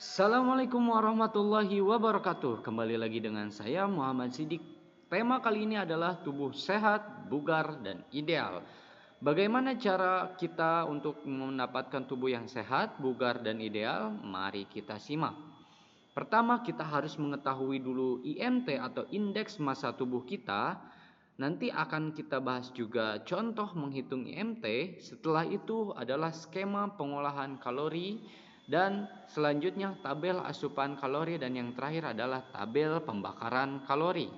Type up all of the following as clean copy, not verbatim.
Assalamualaikum warahmatullahi wabarakatuh. Kembali lagi dengan saya Muhammad Sidik. Tema kali ini adalah tubuh sehat, bugar, dan ideal. Bagaimana cara kita untuk mendapatkan tubuh yang sehat, bugar, dan ideal? Mari kita simak. Pertama, kita harus mengetahui dulu IMT atau indeks massa tubuh kita. Nanti akan kita bahas juga contoh menghitung IMT. Setelah itu adalah skema pengolahan kalori. Dan selanjutnya tabel asupan kalori, dan yang terakhir adalah tabel pembakaran kalori.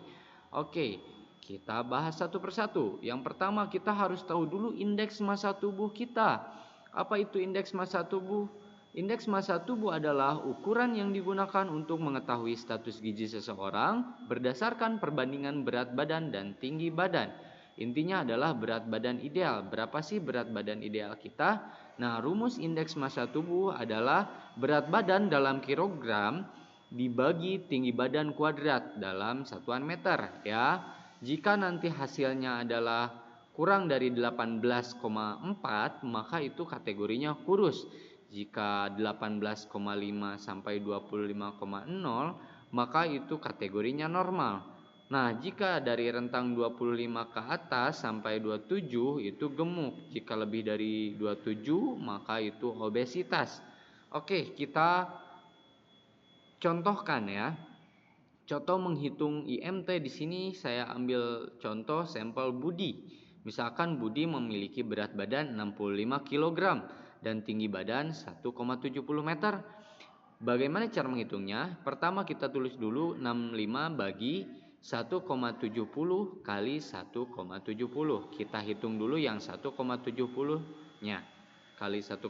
Oke, kita bahas satu persatu. Yang pertama, kita harus tahu dulu indeks massa tubuh kita. Apa itu indeks massa tubuh? Indeks massa tubuh adalah ukuran yang digunakan untuk mengetahui status gizi seseorang berdasarkan perbandingan berat badan dan tinggi badan. Intinya adalah berat badan ideal. Berapa sih berat badan ideal kita? Nah, rumus indeks massa tubuh adalah berat badan dalam kilogram dibagi tinggi badan kuadrat dalam satuan meter ya. Jika nanti hasilnya adalah kurang dari 18,4, maka itu kategorinya kurus. Jika 18,5 sampai 25,0, maka itu kategorinya normal. Nah, jika dari rentang 25 ke atas sampai 27 itu gemuk. Jika lebih dari 27 maka itu obesitas. Oke, kita contohkan ya. Contoh menghitung IMT di sini saya ambil contoh sampel Budi. Misalkan Budi memiliki berat badan 65 kg dan tinggi badan 1,70 meter. Bagaimana cara menghitungnya? Pertama kita tulis dulu 65 bagi 1,70 kali 1,70. Kita hitung dulu yang 1,70-nya kali 1,70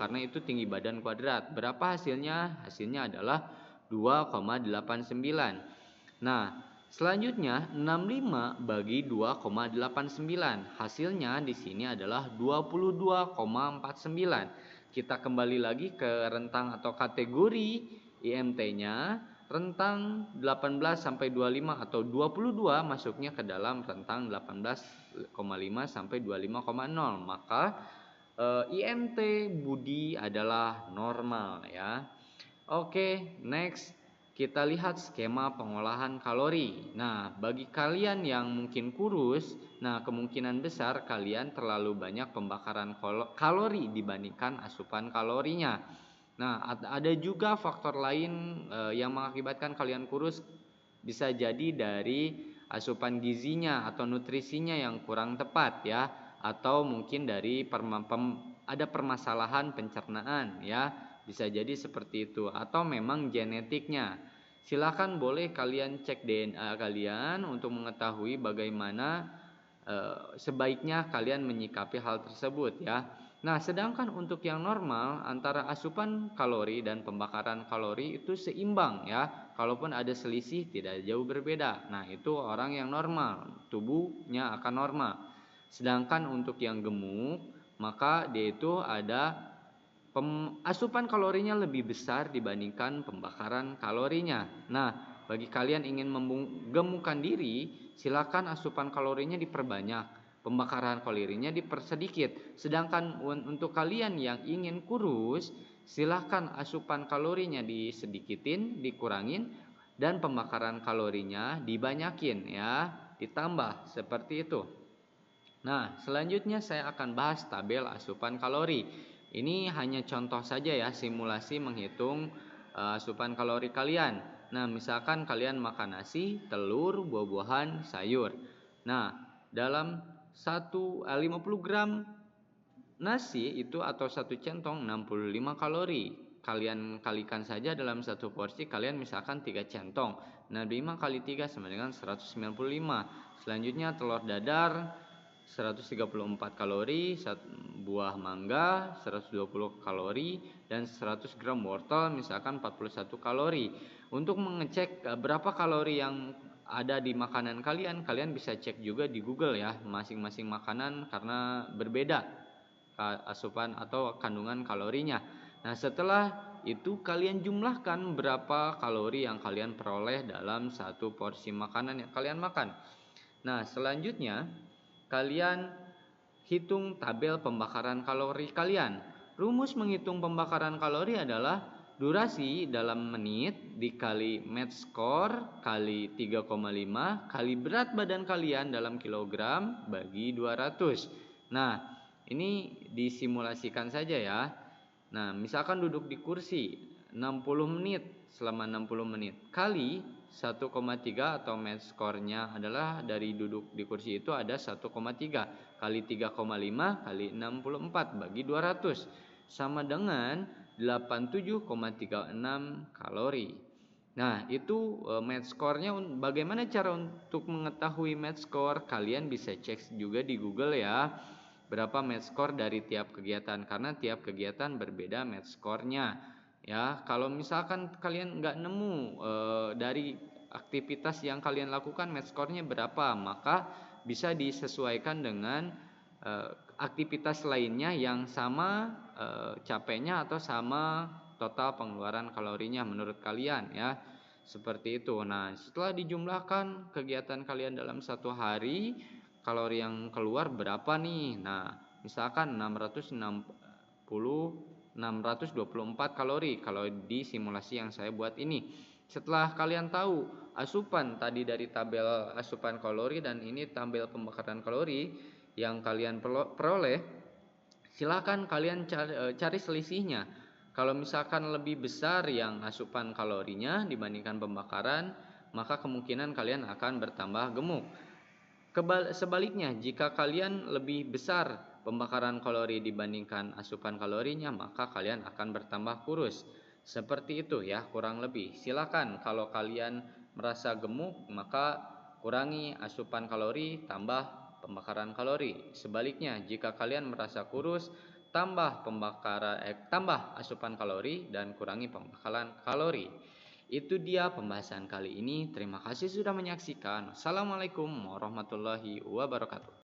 karena itu tinggi badan kuadrat. Berapa hasilnya? Hasilnya adalah 2,89. Nah, selanjutnya 65 bagi 2,89. Hasilnya di sini adalah 22,49. Kita kembali lagi ke rentang atau kategori IMT-nya. Rentang 18 sampai 25 atau 22 masuknya ke dalam rentang 18,5 sampai 25,0. Maka IMT Budi adalah normal ya. Oke, next kita lihat skema pengolahan kalori. Nah, bagi kalian yang mungkin kurus, nah kemungkinan besar kalian terlalu banyak pembakaran kalori dibandingkan asupan kalorinya. Nah, ada juga faktor lain yang mengakibatkan kalian kurus, bisa jadi dari asupan gizinya atau nutrisinya yang kurang tepat ya, atau mungkin dari ada permasalahan pencernaan ya, bisa jadi seperti itu, atau memang genetiknya. Silakan boleh kalian cek DNA kalian untuk mengetahui bagaimana sebaiknya kalian menyikapi hal tersebut ya. Nah, sedangkan untuk yang normal antara asupan kalori dan pembakaran kalori itu seimbang ya. Kalaupun ada selisih tidak jauh berbeda. Nah, itu orang yang normal, tubuhnya akan normal. Sedangkan untuk yang gemuk, maka dia itu ada asupan kalorinya lebih besar dibandingkan pembakaran kalorinya. Nah, bagi kalian ingin menggemukkan diri, silakan asupan kalorinya diperbanyak, pembakaran kalorinya dipersedikit. Sedangkan untuk kalian yang ingin kurus, silakan asupan kalorinya disedikitin, dikurangin, dan pembakaran kalorinya dibanyakin ya, ditambah seperti itu. Nah, selanjutnya saya akan bahas tabel asupan kalori. Ini hanya contoh saja ya, simulasi menghitung asupan kalori kalian. Nah, misalkan kalian makan nasi, telur, buah-buahan, sayur. Nah, dalam 50 gram nasi itu atau satu centong 65 kalori. Kalian kalikan saja dalam satu porsi, kalian misalkan 3 centong. 65 kali 3 sama dengan 195. Selanjutnya telur dadar 134 kalori, buah mangga 120 kalori, dan 100 gram wortel misalkan 41 kalori. Untuk mengecek berapa kalori yang ada di makanan kalian, kalian bisa cek juga di Google ya, masing-masing makanan karena berbeda asupan atau kandungan kalorinya. Nah, setelah itu kalian jumlahkan berapa kalori yang kalian peroleh dalam satu porsi makanan yang kalian makan. Nah, selanjutnya kalian hitung tabel pembakaran kalori kalian. Rumus menghitung pembakaran kalori adalah Durasi dalam menit dikali match score kali 3,5 kali berat badan kalian dalam kilogram bagi 200. Nah, ini disimulasikan saja ya. Nah, misalkan duduk di kursi 60 menit selama 60 menit kali 1,3 atau match score-nya adalah dari duduk di kursi itu ada 1,3 kali 3,5 kali 64 bagi 200 sama dengan 87,36 kalori. Nah, itu match score-nya. Bagaimana cara untuk mengetahui match score? Kalian bisa cek juga di Google ya. Berapa match score dari tiap kegiatan, karena tiap kegiatan berbeda match score-nya. Ya, kalau misalkan kalian nggak nemu dari aktivitas yang kalian lakukan match score-nya berapa, maka bisa disesuaikan dengan aktivitas lainnya yang sama capeknya atau sama total pengeluaran kalorinya menurut kalian ya. Seperti itu. Nah, setelah dijumlahkan kegiatan kalian dalam satu hari, kalori yang keluar berapa nih? Nah, misalkan 624 kalori kalau di simulasi yang saya buat ini. Setelah kalian tahu asupan tadi dari tabel asupan kalori dan ini tabel pembakaran kalori yang kalian peroleh, silakan kalian cari selisihnya. Kalau misalkan lebih besar yang asupan kalorinya dibandingkan pembakaran, maka kemungkinan kalian akan bertambah gemuk. Sebaliknya, jika kalian lebih besar pembakaran kalori dibandingkan asupan kalorinya, maka kalian akan bertambah kurus. Seperti itu ya, kurang lebih. Silakan kalau kalian merasa gemuk, maka kurangi asupan kalori, tambah pembakaran kalori. Sebaliknya, jika kalian merasa kurus, tambah asupan kalori dan kurangi pembakaran kalori. Itu dia pembahasan kali ini. Terima kasih sudah menyaksikan. Assalamualaikum warahmatullahi wabarakatuh.